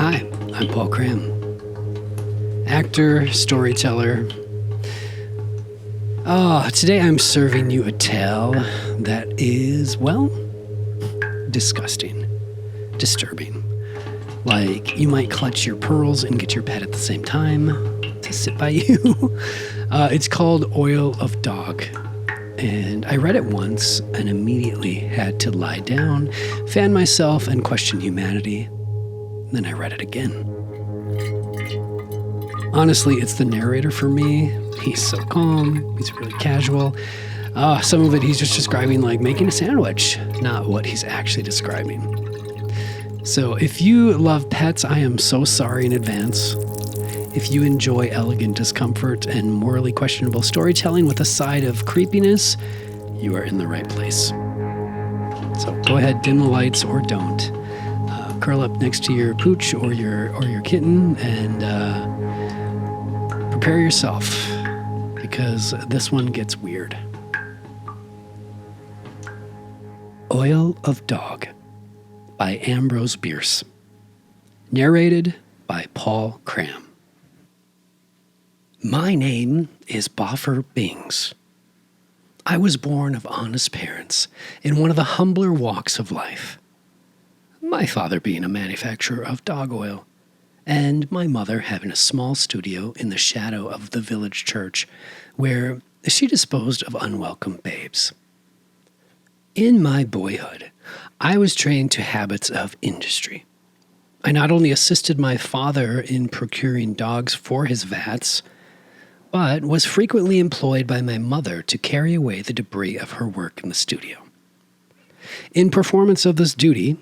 Hi, I'm Paul Cram. Actor, storyteller. Today I'm serving you a tale that is, well, disgusting, disturbing. Like, you might clutch your pearls and get your pet at the same time to sit by you. It's called Oil of Dog. And I read it once and immediately had to lie down, fan myself, and question humanity. Then I read it again. Honestly, it's the narrator for me. He's so calm. He's really casual. Some of it he's just describing like making a sandwich, not what he's actually describing. So if you love pets, I am so sorry in advance. If you enjoy elegant discomfort and morally questionable storytelling with a side of creepiness, you are in the right place. So go ahead, dim the lights or don't. Curl up next to your pooch or your kitten and prepare yourself, because this one gets weird. Oil of Dog by Ambrose Bierce. Narrated by Paul Cram. My name is Boffer Bings. I was born of honest parents in one of the humbler walks of life. My father being a manufacturer of dog oil, and my mother having a small studio in the shadow of the village church where she disposed of unwelcome babes. In my boyhood, I was trained to habits of industry. I not only assisted my father in procuring dogs for his vats, but was frequently employed by my mother to carry away the debris of her work in the studio. In performance of this duty,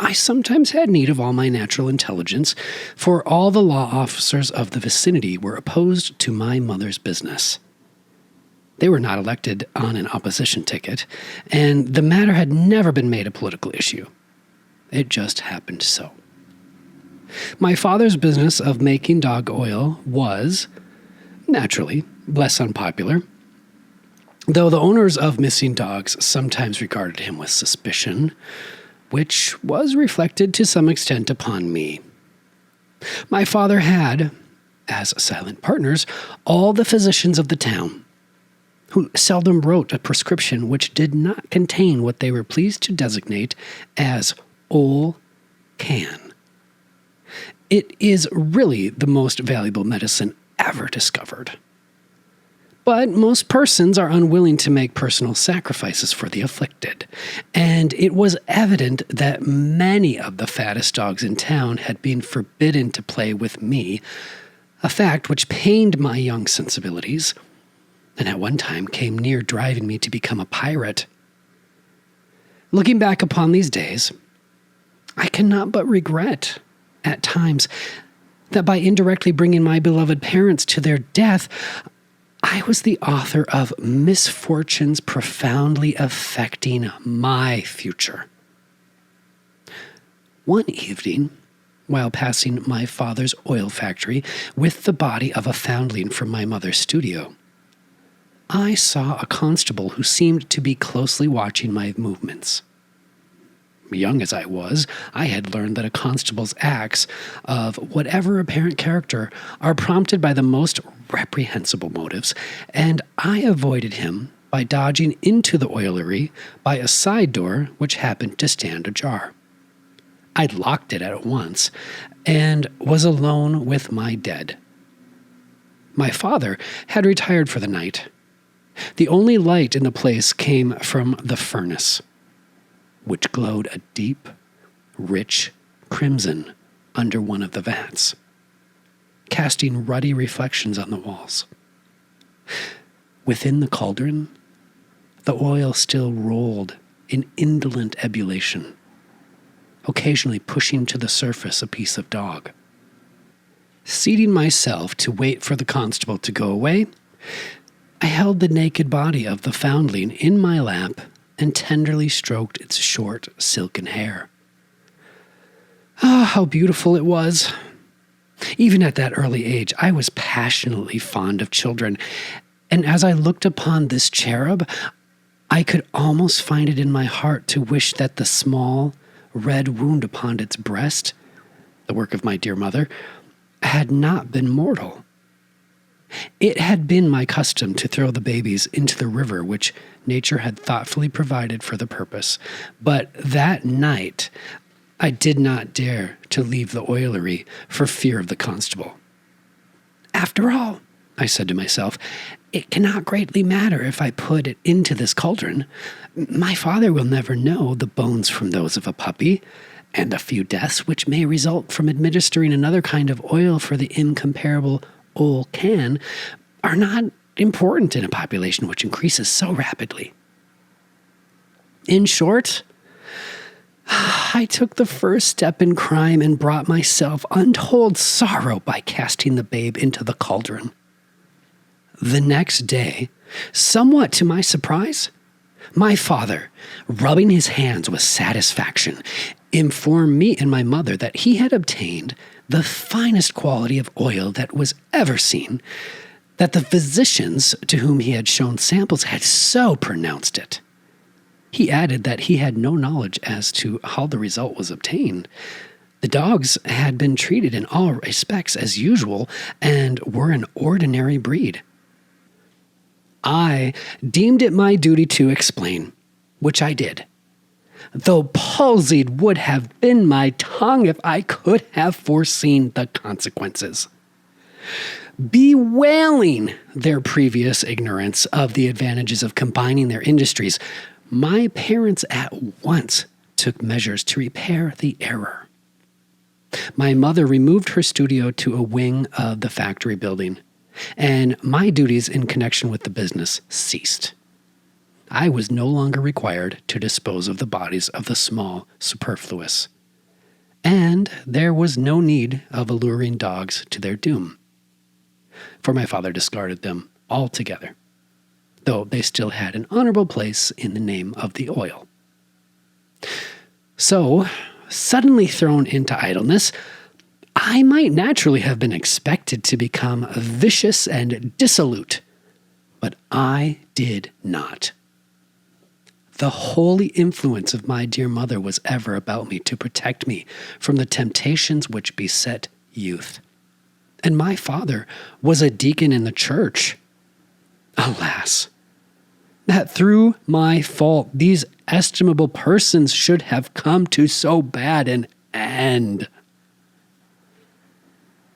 I sometimes had need of all my natural intelligence, for all the law officers of the vicinity were opposed to my mother's business. They were not elected on an opposition ticket, and the matter had never been made a political issue. It just happened so. My father's business of making dog oil was, naturally, less unpopular, though the owners of missing dogs sometimes regarded him with suspicion, which was reflected to some extent upon me. My father had, as silent partners, all the physicians of the town, who seldom wrote a prescription which did not contain what they were pleased to designate as Ol Can. It is really the most valuable medicine ever discovered. But most persons are unwilling to make personal sacrifices for the afflicted, and it was evident that many of the fattest dogs in town had been forbidden to play with me, a fact which pained my young sensibilities, and at one time came near driving me to become a pirate. Looking back upon these days, I cannot but regret, at times, that by indirectly bringing my beloved parents to their death, I was the author of misfortunes profoundly affecting my future. One evening, while passing my father's oil factory with the body of a foundling from my mother's studio, I saw a constable who seemed to be closely watching my movements. Young as I was, I had learned that a constable's acts, of whatever apparent character, are prompted by the most reprehensible motives, and I avoided him by dodging into the oilery by a side door which happened to stand ajar. I locked it at once, and was alone with my dead. My father had retired for the night. The only light in the place came from the furnace, which glowed a deep, rich crimson under one of the vats, casting ruddy reflections on the walls. Within the cauldron, the oil still rolled in indolent ebullition, occasionally pushing to the surface a piece of dog. Seating myself to wait for the constable to go away, I held the naked body of the foundling in my lap and tenderly stroked its short, silken hair. Ah, how beautiful it was! Even at that early age, I was passionately fond of children, and as I looked upon this cherub, I could almost find it in my heart to wish that the small, red wound upon its breast, the work of my dear mother, had not been mortal. It had been my custom to throw the babies into the river which nature had thoughtfully provided for the purpose, but that night I did not dare to leave the oilery for fear of the constable. After all, I said to myself, it cannot greatly matter if I put it into this cauldron. My father will never know the bones from those of a puppy, and a few deaths which may result from administering another kind of oil for the incomparable old can are not important in a population which increases so rapidly. In short, I took the first step in crime and brought myself untold sorrow by casting the babe into the cauldron. The next day, somewhat to my surprise, my father, rubbing his hands with satisfaction, informed me and my mother that he had obtained the finest quality of oil that was ever seen, that the physicians to whom he had shown samples had so pronounced it. He added that he had no knowledge as to how the result was obtained. The dogs had been treated in all respects as usual and were an ordinary breed. I deemed it my duty to explain, which I did, though palsied would have been my tongue if I could have foreseen the consequences. Bewailing their previous ignorance of the advantages of combining their industries, my parents at once took measures to repair the error. My mother removed her studio to a wing of the factory building, and my duties in connection with the business ceased. I was no longer required to dispose of the bodies of the small superfluous, and there was no need of alluring dogs to their doom, for my father discarded them altogether, though they still had an honorable place in the name of the oil. So, suddenly thrown into idleness, I might naturally have been expected to become vicious and dissolute, but I did not. The holy influence of my dear mother was ever about me to protect me from the temptations which beset youth. And my father was a deacon in the church. Alas, that through my fault these estimable persons should have come to so bad an end.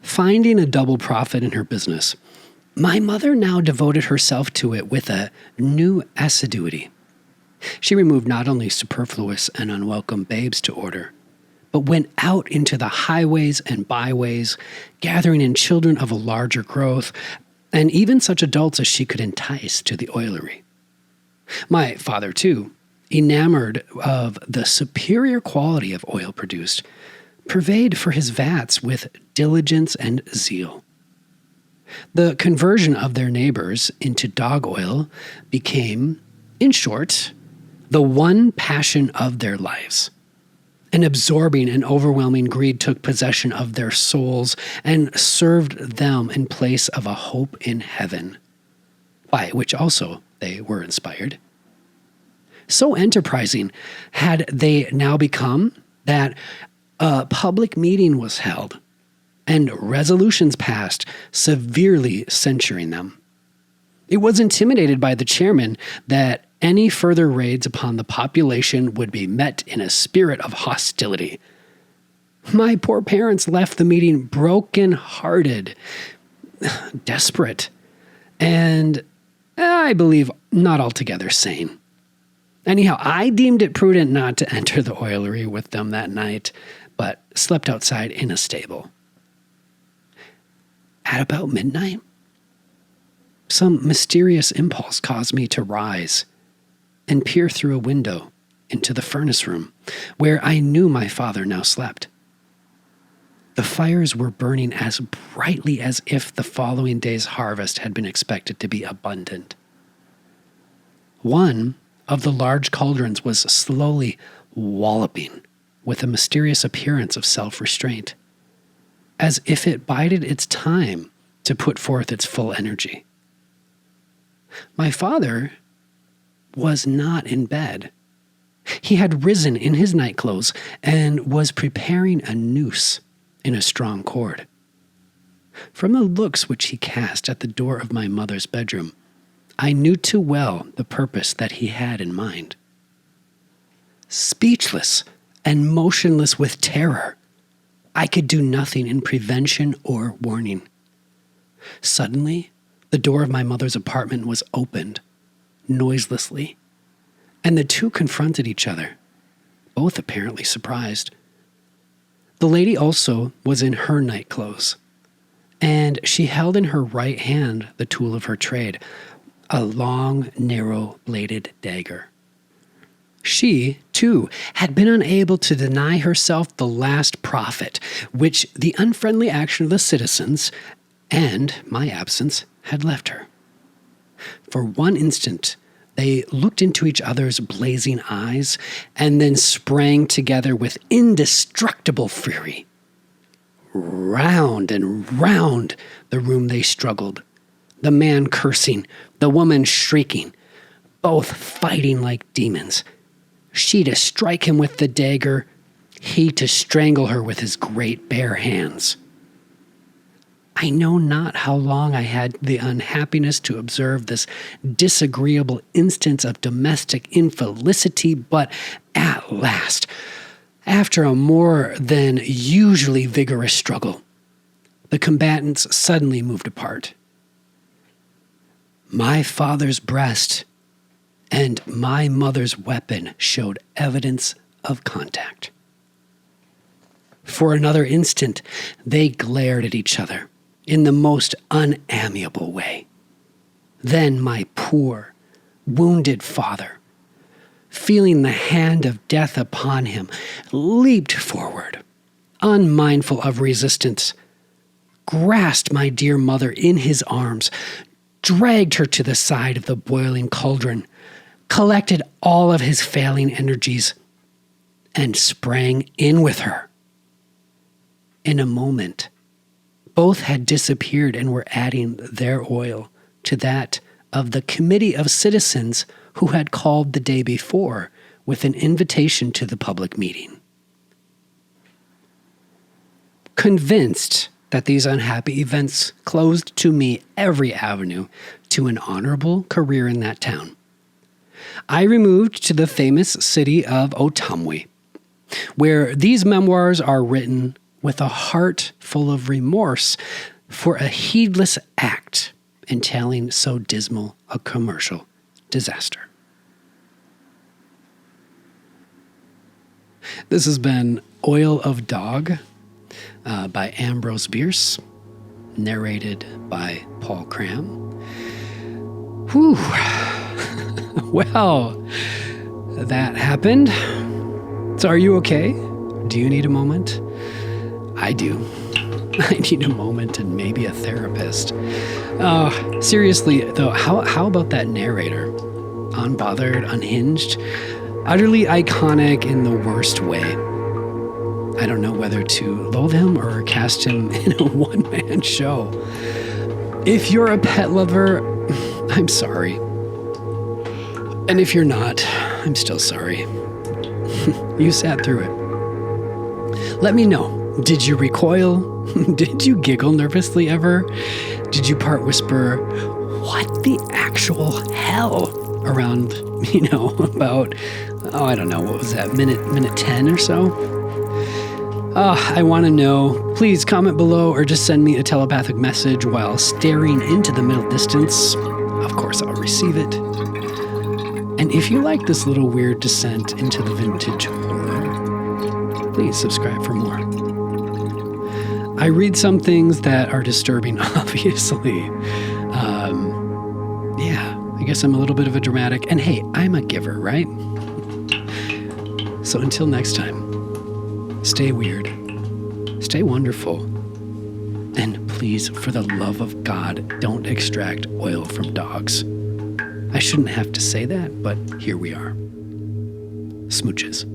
Finding a double profit in her business, my mother now devoted herself to it with a new assiduity. She removed not only superfluous and unwelcome babes to order, but went out into the highways and byways, gathering in children of a larger growth, and even such adults as she could entice to the oilery. My father, too, enamored of the superior quality of oil produced, purveyed for his vats with diligence and zeal. The conversion of their neighbors into dog oil became, in short, the one passion of their lives. An absorbing and overwhelming greed took possession of their souls and served them in place of a hope in heaven, by which also they were inspired. So enterprising had they now become that a public meeting was held and resolutions passed severely censuring them. It was intimidated by the chairman that any further raids upon the population would be met in a spirit of hostility. My poor parents left the meeting broken-hearted, desperate, and I believe not altogether sane. Anyhow, I deemed it prudent not to enter the oilery with them that night, but slept outside in a stable. At about midnight, some mysterious impulse caused me to rise and peer through a window into the furnace room, where I knew my father now slept. The fires were burning as brightly as if the following day's harvest had been expected to be abundant. One of the large cauldrons was slowly walloping with a mysterious appearance of self-restraint, as if it bided its time to put forth its full energy. My father was not in bed. He had risen in his nightclothes and was preparing a noose in a strong cord. From the looks which he cast at the door of my mother's bedroom, I knew too well the purpose that he had in mind. Speechless and motionless with terror, I could do nothing in prevention or warning. Suddenly, the door of my mother's apartment was opened, noiselessly, and the two confronted each other, both apparently surprised. The lady also was in her night clothes, and she held in her right hand the tool of her trade, a long, narrow-bladed dagger. She, too, had been unable to deny herself the last profit, which the unfriendly action of the citizens and my absence had left her. For one instant, they looked into each other's blazing eyes and then sprang together with indestructible fury. Round and round the room they struggled, the man cursing, the woman shrieking, both fighting like demons. She to strike him with the dagger, he to strangle her with his great bare hands. I know not how long I had the unhappiness to observe this disagreeable instance of domestic infelicity, but at last, after a more than usually vigorous struggle, the combatants suddenly moved apart. My father's breast and my mother's weapon showed evidence of contact. For another instant, they glared at each other in the most unamiable way. Then my poor, wounded father, feeling the hand of death upon him, leaped forward, unmindful of resistance, grasped my dear mother in his arms, dragged her to the side of the boiling cauldron, collected all of his failing energies, and sprang in with her. In a moment, both had disappeared and were adding their oil to that of the committee of citizens who had called the day before with an invitation to the public meeting. Convinced that these unhappy events closed to me every avenue to an honorable career in that town, I removed to the famous city of Otumwee, where these memoirs are written with a heart full of remorse for a heedless act entailing so dismal a commercial disaster. This has been Oil of Dog by Ambrose Bierce, narrated by Paul Cram. Whew. Well, that happened. So are you okay? Do you need a moment? I do. I need a moment and maybe a therapist. Seriously, though, how about that narrator? Unbothered, unhinged, utterly iconic in the worst way. I don't know whether to loathe him or cast him in a one-man show. If you're a pet lover, I'm sorry. And if you're not, I'm still sorry. You sat through it. Let me know. Did you recoil? Did you giggle nervously ever? Did you part whisper, what the actual hell? Around, about, I don't know, what was that, minute 10 or so? I want to know. Please comment below or just send me a telepathic message while staring into the middle distance. Of course, I'll receive it. And if you like this little weird descent into the vintage horror, please subscribe for more. I read some things that are disturbing, obviously. I guess I'm a little bit of a dramatic. And hey, I'm a giver, right? So until next time, stay weird, stay wonderful, and please, for the love of God, don't extract oil from dogs. I shouldn't have to say that, but here we are. Smooches.